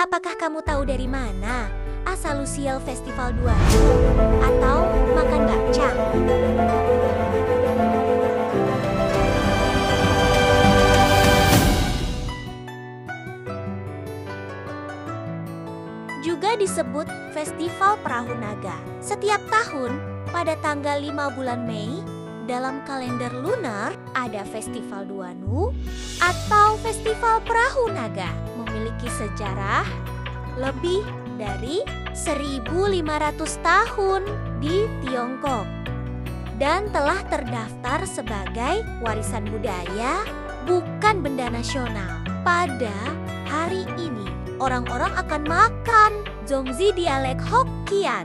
Apakah kamu tahu dari mana asal-usul Festival Duanu atau makan bakcang? Juga disebut Festival Perahu Naga. Setiap tahun pada tanggal 5 bulan Mei dalam kalender lunar ada Festival Duanu atau Festival Perahu Naga. Memiliki sejarah lebih dari 1.500 tahun di Tiongkok dan telah terdaftar sebagai warisan budaya bukan benda nasional. Pada hari ini orang-orang akan makan zongzi dialek Hokkien,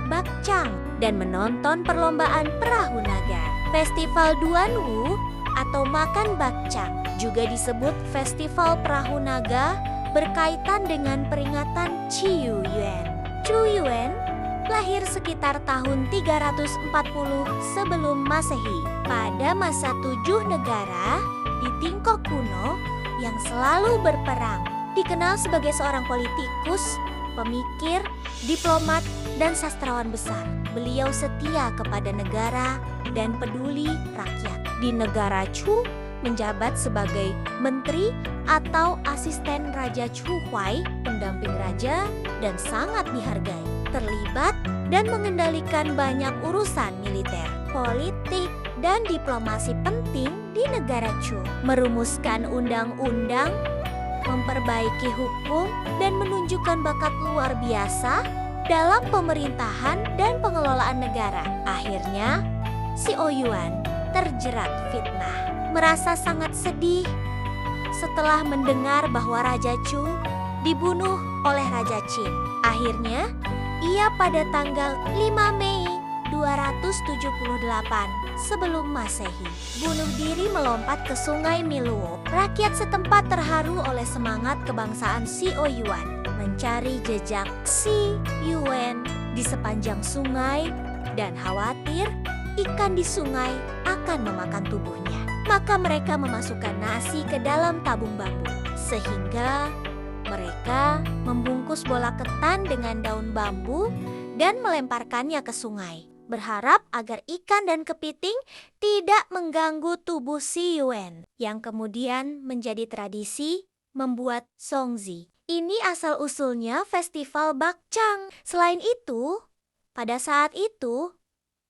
bakcang, dan menonton perlombaan perahu naga. Festival Duanu atau makan bakcang juga disebut Festival Perahu Naga berkaitan dengan peringatan Qiyuan. Qiyuan lahir sekitar tahun 340 sebelum Masehi. Pada masa 7 negara di Tiongkok kuno yang selalu berperang. Dikenal sebagai seorang politikus, pemikir, diplomat, dan sastrawan besar. Beliau setia kepada negara dan peduli rakyat. Di negara Chu, menjabat sebagai menteri atau asisten Raja Chu Huai, pendamping raja, dan sangat dihargai. Terlibat dan mengendalikan banyak urusan militer, politik, dan diplomasi penting di negara Chu. Merumuskan undang-undang, memperbaiki hukum, dan menunjukkan bakat luar biasa dalam pemerintahan dan pengelolaan negara. Akhirnya, si Ouyuan terjerat fitnah. Merasa sangat sedih setelah mendengar bahwa Raja Chu dibunuh oleh Raja Qin. Akhirnya, ia pada tanggal 5 Mei 278 sebelum Masehi bunuh diri melompat ke Sungai Miluo. Rakyat setempat terharu oleh semangat kebangsaan si Ouyuan mencari jejak si Yuan di sepanjang sungai dan khawatir ikan di sungai akan memakan tubuhnya. Maka mereka memasukkan nasi ke dalam tabung bambu sehingga mereka membungkus bola ketan dengan daun bambu dan melemparkannya ke sungai, berharap agar ikan dan kepiting tidak mengganggu tubuh si Yuan, yang kemudian menjadi tradisi membuat zongzi. Ini asal-usulnya festival bakcang. Selain itu, pada saat itu,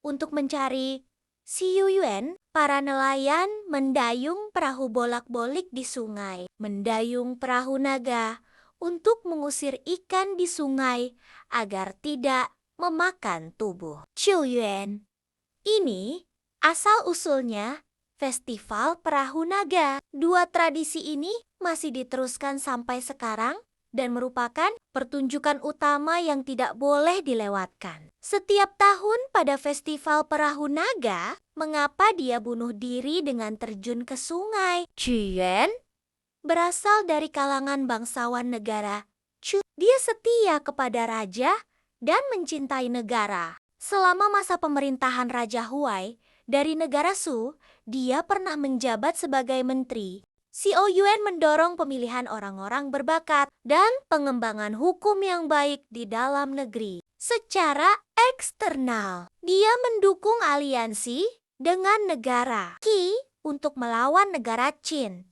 untuk mencari si Yuan, para nelayan mendayung perahu bolak-balik di sungai, mendayung perahu naga untuk mengusir ikan di sungai agar tidak memakan tubuh Qiyuan. Ini asal-usulnya Festival Perahu Naga. Dua tradisi ini masih diteruskan sampai sekarang dan merupakan pertunjukan utama yang tidak boleh dilewatkan. Setiap tahun pada Festival Perahu Naga, mengapa dia bunuh diri dengan terjun ke sungai? Qiyuan berasal dari kalangan bangsawan negara Chu. Dia setia kepada raja dan mencintai negara. Selama masa pemerintahan Raja Huai dari negara Su, dia pernah menjabat sebagai menteri. Si Ouyuan mendorong pemilihan orang-orang berbakat dan pengembangan hukum yang baik di dalam negeri. Secara eksternal, dia mendukung aliansi dengan negara Qi untuk melawan negara Qin.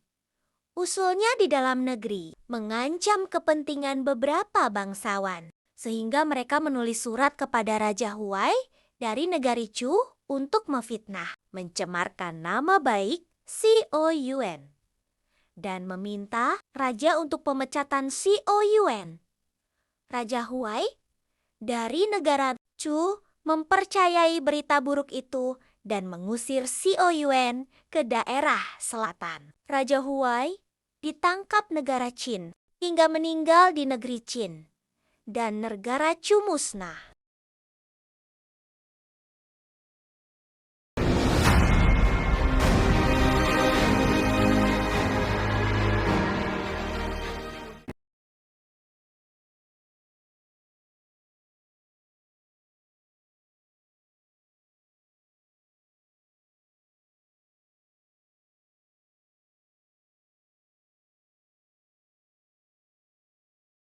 Usulnya di dalam negeri mengancam kepentingan beberapa bangsawan, sehingga mereka menulis surat kepada Raja Huai dari negari Chu untuk memfitnah, mencemarkan nama baik si Ouyuan, dan meminta raja untuk pemecatan si Ouyuan. Raja Huai dari negara Chu mempercayai berita buruk itu dan mengusir si Ouyuan ke daerah selatan. Raja Huai ditangkap negara Qin hingga meninggal di negeri Qin, dan negara Chu musnah.